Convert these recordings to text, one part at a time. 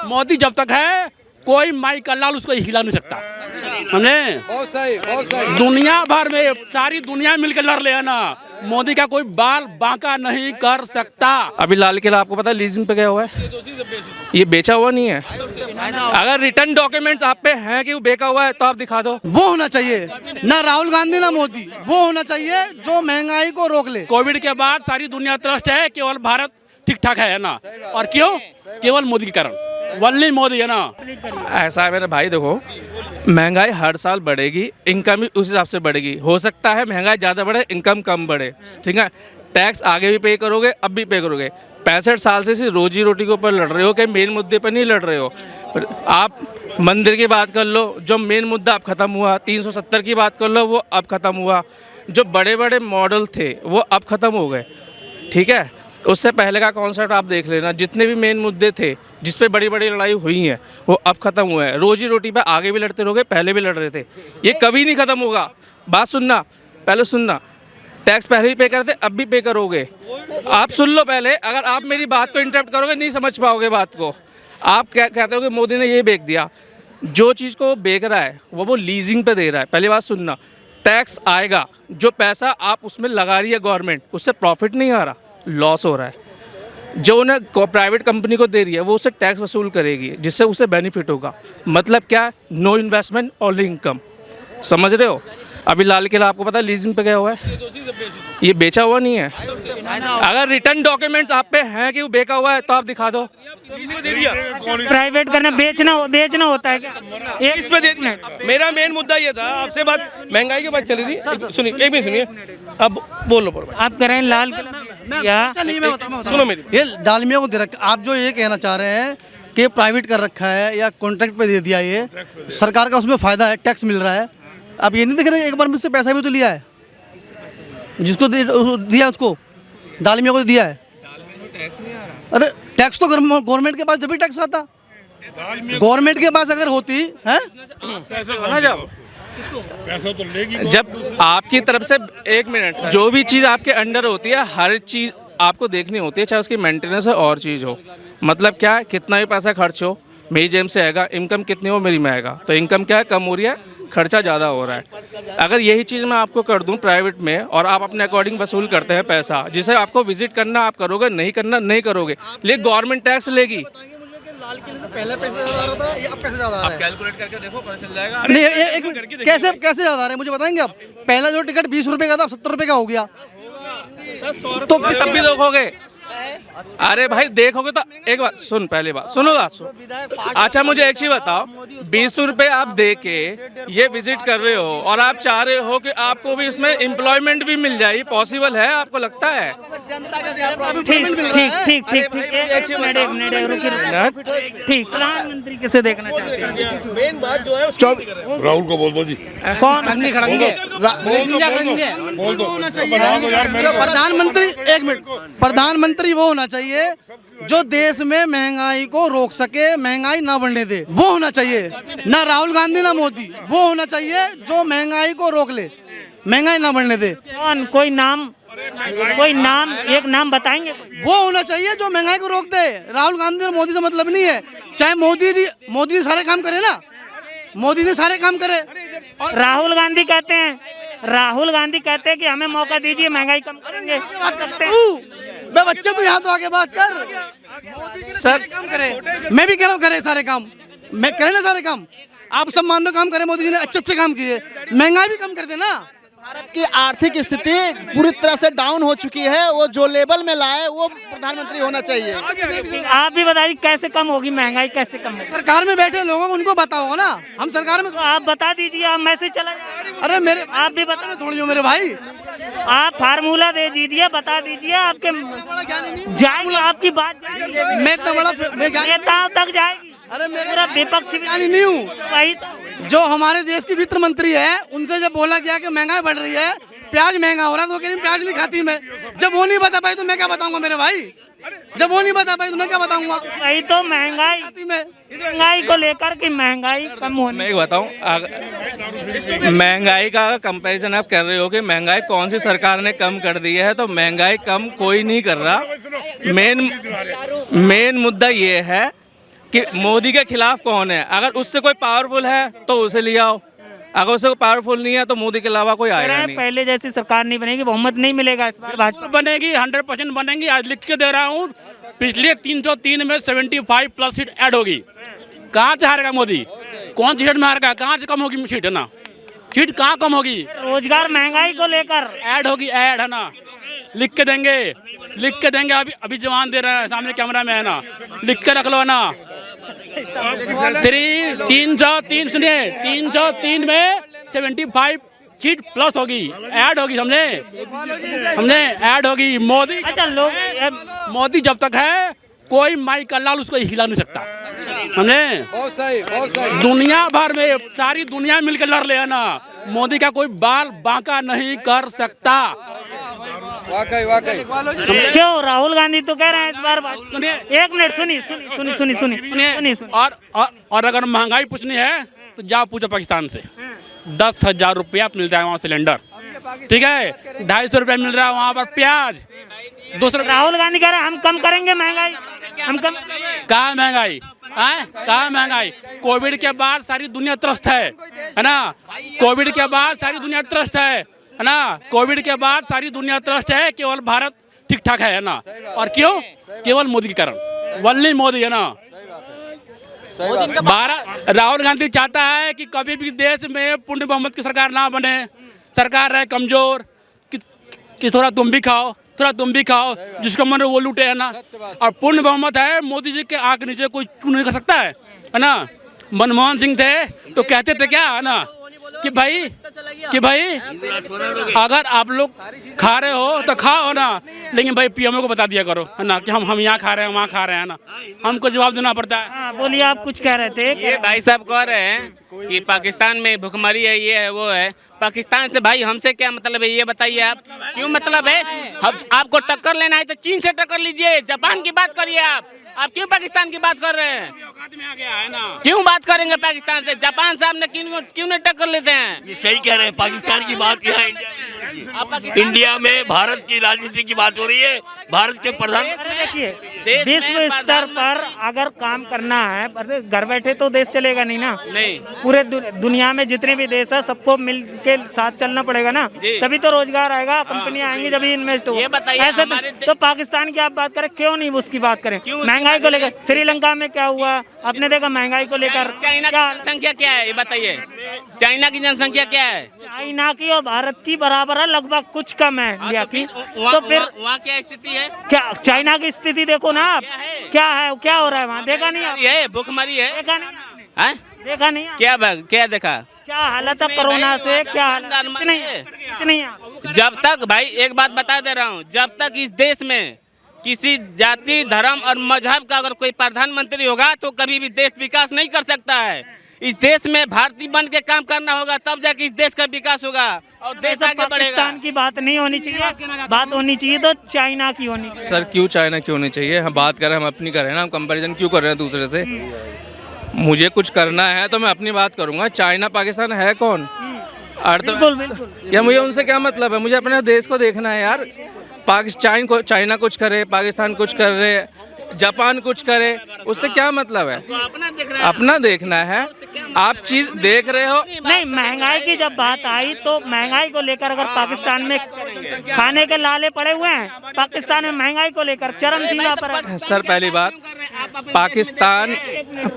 मोदी जब तक है कोई माई का लाल उसको हिला नहीं सकता। हमने बहुत सही दुनिया भर में सारी दुनिया मिलकर लड़ ले है ना, मोदी का कोई बाल बांका नहीं कर सकता। अभी लाल किला आपको पता है लीजिंग पे गया हुआ है, ये बेचा हुआ नहीं है। अगर रिटर्न डॉक्यूमेंट्स आप पे हैं कि वो बेचा हुआ है तो आप दिखा दो। वो होना चाहिए, ना राहुल गांधी ना मोदी, वो होना चाहिए जो महंगाई को रोक ले। कोविड के बाद सारी दुनिया त्रस्त है, केवल भारत ठीक ठाक है ना। और क्यों? केवल मोदी के कारण, वनली मोदी है ना। ऐसा है मेरे भाई, देखो महंगाई हर साल बढ़ेगी, इनकम भी उस हिसाब से बढ़ेगी। हो सकता है महंगाई ज़्यादा बढ़े, इनकम कम बढ़े, ठीक है। टैक्स आगे भी पे करोगे, अब भी पे करोगे। 65 साल से सिर्फ रोजी रोटी के ऊपर लड़ रहे हो, कहीं मेन मुद्दे पर नहीं लड़ रहे हो। पर आप मंदिर की बात कर लो, जो मेन मुद्दा अब ख़त्म हुआ। 370 की बात कर लो, वो अब ख़त्म हुआ। जो बड़े बड़े मॉडल थे वो अब ख़त्म हो गए, ठीक है। उससे पहले का कॉन्सेप्ट आप देख लेना, जितने भी मेन मुद्दे थे जिस पे बड़ी बड़ी लड़ाई हुई हैं वो अब ख़त्म हुआ है। रोजी रोटी पे आगे भी लड़ते रहोगे, पहले भी लड़ रहे थे, ये कभी नहीं ख़त्म होगा। बात सुनना, पहले सुनना। टैक्स पहले ही पे करते, अब भी पे करोगे। आप सुन लो पहले, अगर आप मेरी बात को इंटरप्ट करोगे नहीं समझ पाओगे बात को। आप क्या कहते हो कि मोदी ने ये बेच दिया, जो चीज़ को वो बेच रहा है वो लीजिंग पे दे रहा है। पहली बात सुनना, टैक्स आएगा, जो पैसा आप उसमें लगा रही है गवर्नमेंट, उससे प्रॉफिट नहीं आ रहा, लॉस हो रहा है। जो उन्हें प्राइवेट कंपनी को दे रही है वो उससे टैक्स वसूल करेगी, जिससे उसे बेनिफिट होगा। मतलब क्या? No investment only income. समझ रहे हो? अभी लाल किला आपको पता है लीजिंग पे गया हुआ है, ये बेचा हुआ नहीं है। अगर रिटर्न डॉक्यूमेंट्स आप पे हैं कि वो बेचा हुआ है तो आप दिखा दो। प्राइवेट करना बेचना होता है क्या? इस पे दे दिया। मेरा मेन मुद्दा ये था, आपसे बात महंगाई की बात चली थी। सुनिए, एक मिनट सुनिए, अब बोलो। आप कह रहे हैं लाल किला, सुनो मेरी, ये डालमिया को दे रखा। आप जो ये कहना चाह रहे हैं कि प्राइवेट कर रखा है या कॉन्ट्रैक्ट पे दे दिया, ये सरकार का उसमें फायदा है, टैक्स मिल रहा है। आप ये नहीं देख रहे, एक बार मुझसे पैसा भी तो लिया है, जिसको दिया उसको डालमिया को दिया है। अरे टैक्स तो गवर्नमेंट के पास जब भी टैक्स आता, गवर्नमेंट के पास अगर होती है जब आपकी तरफ से, एक मिनट, जो भी चीज़ आपके अंडर होती है हर चीज़ आपको देखनी होती है, चाहे उसकी मेंटेनेंस है और चीज़ हो। मतलब क्या है, कितना भी पैसा खर्च हो मेरी जेब से आएगा, इनकम कितनी हो मेरी में आएगा। तो इनकम क्या है, कम हो रही है, खर्चा ज़्यादा हो रहा है। अगर यही चीज़ मैं आपको कर दूं प्राइवेट में और आप अपने अकॉर्डिंग वसूल करते हैं पैसा, जिसे आपको विजिट करना आप करोगे, नहीं करना नहीं करोगे, लेकिन गवर्नमेंट टैक्स लेगी। लाल किले से पहले पैसे ज्यादा आ रहा था या अब पैसे ज्यादा आ रहा है? कैलकुलेट करके देखो, पता चल जाएगा। नहीं, कैसे ज्यादा आ रहा है मुझे बताएंगे आप? पहला जो टिकट 20 रुपए का था, 70 रुपए का हो गया। तो सब भी देखोगे। अरे भाई देखोगे तो एक बात सुन, पहले बात सुनोगा सुन। अच्छा मुझे एक चीज बताओ, 20 रुपए आप दे के ये विजिट कर रहे हो और आप चाह रहे हो कि आपको भी इसमें एम्प्लॉयमेंट भी मिल जाए, पॉसिबल है? आपको लगता है? ठीक प्रधानमंत्री किसे देखना चाहते हैं? मेन बात जो है राहुल को बोल दो जी। कौन? बोल दो। प्रधानमंत्री, एक मिनट, प्रधानमंत्री वो होना चाहिए जो देश में महंगाई को रोक सके, महंगाई ना बढ़ने दे, वो होना चाहिए। ना राहुल गांधी ना मोदी, वो होना चाहिए जो महंगाई को रोक ले, महंगाई ना बढ़ने दे। कौन? कोई नाम, एक नाम बताएंगे? वो होना चाहिए जो महंगाई को रोक दे। राहुल गांधी और मोदी से मतलब नहीं है। चाहे मोदी ने सारे काम करे ना, मोदी ने सारे काम करे। और राहुल गांधी कहते हैं कि हमें मौका दीजिए, महंगाई कम करेंगे। बात करते हैं बे बच्चे, तो यहाँ तो आगे बात कर। मोदी जी ने सारे काम करे, मैं भी कह रहा हूँ करे सारे काम, मैं करे ना सारे काम। आप सब मान लो काम करे, मोदी जी ने अच्छे काम किए, महंगाई भी कम कर देना। भारत की आर्थिक स्थिति पूरी तरह से डाउन हो चुकी है, वो जो लेवल में लाए वो प्रधानमंत्री होना चाहिए। आप भी बताइए कैसे कम होगी महंगाई, कैसे कम होगी? सरकार में बैठे लोगों को उनको बताओ ना, हम सरकार में। तो आप बता दीजिए, आप मैसेज चला जाए। अरे मेरे, आप भी बता थोड़ी हो मेरे भाई, आप फार्मूला दे दीजिए, बता दीजिए, आपके जाएंगे, आपकी बात जाएगी, मैं इतना बड़ा नेताओं तक जाएगी। अरे मेरे पूरा विपक्ष ज्ञानी नहीं हूँ। वही तो। जो हमारे देश की वित्त मंत्री है, उनसे जब बोला गया कि महंगाई बढ़ रही है, प्याज महंगा हो रहा है, तो वो कह रही प्याज नहीं खाती मैं। जब वो नहीं बता पाई तो मैं क्या बताऊंगा मेरे भाई? जब वो नहीं बता पाई तो मैं क्या बताऊंगा? वही तो, महंगाई को लेकर कि महंगाई कम होने। मैं बताऊं, महंगाई का कंपैरिजन आप कर रहे हो कि महंगाई कौन सी सरकार ने कम कर दी है, तो महंगाई कम कोई नहीं कर रहा। मेन मुद्दा ये है कि मोदी के खिलाफ कौन है। अगर उससे कोई पावरफुल है तो उसे ले आओ, अगर उससे कोई पावरफुल नहीं है तो मोदी के अलावा कोई आएगा नहीं। पहले जैसी सरकार नहीं बनेगी, बहुमत नहीं मिलेगा इस बार भाजपा। बनेगी, 100% बनेगी। आज लिख के दे रहा हूँ, पिछले 303 में 75+ सीट ऐड होगी। कहाँ से हारेगा मोदी? कौन सी सीट में हारेगा? कहाँ से कम होगी सीट, है ना? सीट कहाँ कम होगी? रोजगार महंगाई को लेकर ऐड होगी, ऐड, है ना? लिख के देंगे, लिख के देंगे। अभी जवान दे रहे हैं, सामने कैमरा में, है ना? लिख के रख लो ना। 303 सुनिए, 303 में 75 सीट प्लस होगी, ऐड होगी, समझे ऐड होगी। मोदी, अच्छा लोग मोदी जब तक है कोई माई का लाल उसको हिला नहीं सकता, समझे? बहुत सही। दुनिया भर में सारी दुनिया मिलकर लड़ ले, है ना? मोदी का कोई बाल बांका नहीं कर सकता। क्यों? राहुल गांधी तो कह रहे हैं इस बार। एक मिनट, सुनिए। और अगर महंगाई पूछनी है तो जाओ पूछो पाकिस्तान से। 10,000 रुपया मिलता है वहाँ सिलेंडर, ठीक है? 250 रुपया मिल रहा है वहाँ पर प्याज। दूसरा राहुल गांधी कह रहे हैं हम कम करेंगे महंगाई, हम कम। कहाँ महंगाई? कहाँ महंगाई? कोविड के बाद सारी दुनिया त्रस्त है ना? कोविड के बाद सारी दुनिया त्रस्त है ना? कोविड के बाद सारी दुनिया त्रस्त है, केवल भारत ठीक ठाक है ना? और क्यों? केवल मोदी के कारण, वनली मोदी, है ना? राहुल गांधी चाहता है कि कभी भी देश में पूर्ण बहुमत की सरकार ना बने, सरकार रहे कमजोर, कि थोड़ा तुम भी खाओ, थोड़ा तुम भी खाओ, जिसको मन वो लूटे, है ना? और पूर्ण बहुमत है, मोदी जी के आंख नीचे कोई चू नहीं कर सकता है ना? मनमोहन सिंह थे तो कहते थे क्या, है ना, कि भाई अगर आप लोग खा रहे हो तो खाओ ना, लेकिन भाई पीएमओ को बता दिया करो, है ना, कि हम यहाँ खा रहे हैं, वहाँ खा रहे हैं ना, हमको जवाब देना पड़ता है। हाँ, बोलिए, आप कुछ कह रहे थे। ये भाई साहब कह रहे हैं कि पाकिस्तान में भुखमरी है, ये है, वो है। पाकिस्तान से भाई हमसे क्या मतलब है, ये बताइए आप। क्यों मतलब है? आपको टक्कर लेना है तो चीन से टक्कर लीजिए, जापान की बात करिए। आप क्यों पाकिस्तान की बात कर रहे हैं? क्यों बात करेंगे पाकिस्तान से? जापान साहब ने क्यों नहीं टक्कर लेते हैं? ये सही कह रहे हैं। पाकिस्तान की बात क्या है? इंडिया में भारत की राजनीति की बात हो रही है। भारत के प्रधान, देखिए, विश्व स्तर पर अगर काम करना है, घर बैठे तो देश चलेगा नहीं ना। नहीं, पूरे दुनिया में जितने भी देश है सबको मिल के साथ चलना पड़ेगा ना, तभी तो रोजगार आएगा, कंपनियां आएंगी, जब इन्वेस्ट होगा। ये बताइए, ऐसे तो पाकिस्तान की आप बात करें, क्यों नहीं उसकी बात करें? महंगाई को लेकर श्रीलंका में क्या हुआ आपने देखा? महंगाई को लेकर चाइना की जनसंख्या क्या है, ये बताइए। चाइना की जनसंख्या क्या है? चाइना की और भारत की बराबर है, लगभग कुछ कम है इंडिया की। तो फिर वहाँ क्या स्थिति है? क्या चाइना की स्थिति देखो ना आप, क्या है, क्या हो रहा है वहाँ? देखा नहीं है? भुखमरी है, देखा नहीं, देखा नहीं क्या देखा? क्या हालत है कोरोना से, क्या हालत? कुछ नहीं। जब तक भाई एक बात बता दे रहा हूँ, जब तक इस देश में किसी जाति, धर्म और मजहब का अगर कोई प्रधानमंत्री होगा तो कभी भी देश विकास नहीं कर सकता है। इस देश में भारतीय बन के काम करना होगा, तब जाके इस देश का विकास होगा और देश आगे बढ़ेगा। पाकिस्तान की बात नहीं होनी चाहिए, बात होनी चाहिए तो चाइना की होनी चाहिए। सर क्यों चाइना की होनी चाहिए? हम बात करें, हम अपनी करें ना, हम कंपैरिजन क्यों कर रहे हैं दूसरे से? मुझे कुछ करना है तो मैं अपनी बात करूंगा। चाइना पाकिस्तान है कौन? बिल्कुल। या मुझे उनसे क्या मतलब है? मुझे अपने देश को देखना है यार। चाइना कुछ करे, पाकिस्तान कुछ कर रहे, जापान कुछ करे, उससे क्या मतलब है? अपना देखना है। आप चीज देख रहे हो। नहीं, महंगाई की जब बात आई तो महंगाई को लेकर अगर पाकिस्तान में खाने के लाले पड़े हुए हैं, पाकिस्तान में महंगाई को लेकर चरम सीमा पर है। सर पहली बात,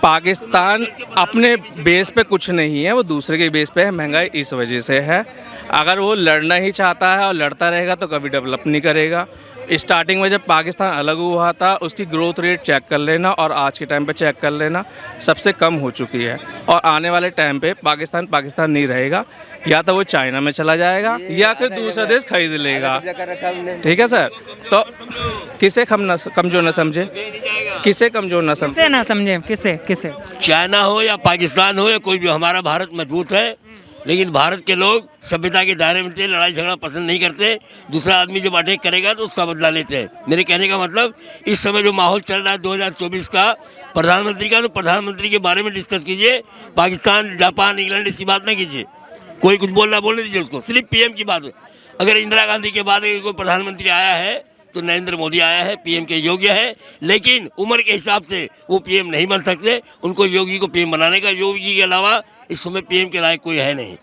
पाकिस्तान अपने बेस पे कुछ नहीं है, वो दूसरे के बेस पे है। महंगाई इस वजह से है। अगर वो लड़ना ही चाहता है और लड़ता रहेगा तो कभी डेवलप नहीं करेगा। स्टार्टिंग में जब पाकिस्तान अलग हुआ था, उसकी ग्रोथ रेट चेक कर लेना और आज के टाइम पे चेक कर लेना, सबसे कम हो चुकी है। और आने वाले टाइम पे पाकिस्तान नहीं रहेगा, या तो वो चाइना में चला जाएगा या फिर दूसरा देश खरीद लेगा। ठीक है सर? तो किसे कमजोर न समझे, किसे कमजोर न समझे, किसे चाइना हो या पाकिस्तान हो या कोई भी, हमारा भारत मजबूत है। लेकिन भारत के लोग सभ्यता के दायरे में थे, लड़ाई झगड़ा पसंद नहीं करते। दूसरा आदमी जब अटैक करेगा तो उसका बदला लेते हैं। मेरे कहने का मतलब, इस समय जो माहौल चल रहा है 2024 का प्रधानमंत्री का, तो प्रधानमंत्री के बारे में डिस्कस कीजिए। पाकिस्तान, जापान, इंग्लैंड इसकी बात नहीं कीजिए। कोई कुछ बोलने दीजिए उसको, सिर्फ पीएम की बात। अगर इंदिरा गांधी के बाद कोई प्रधानमंत्री आया है तो नरेंद्र मोदी आया है, पीएम के योग्य है, लेकिन उम्र के हिसाब से वो पीएम नहीं बन सकते। उनको योगी को पीएम बनाने का, योगी के अलावा इस समय पीएम के लायक कोई है नहीं।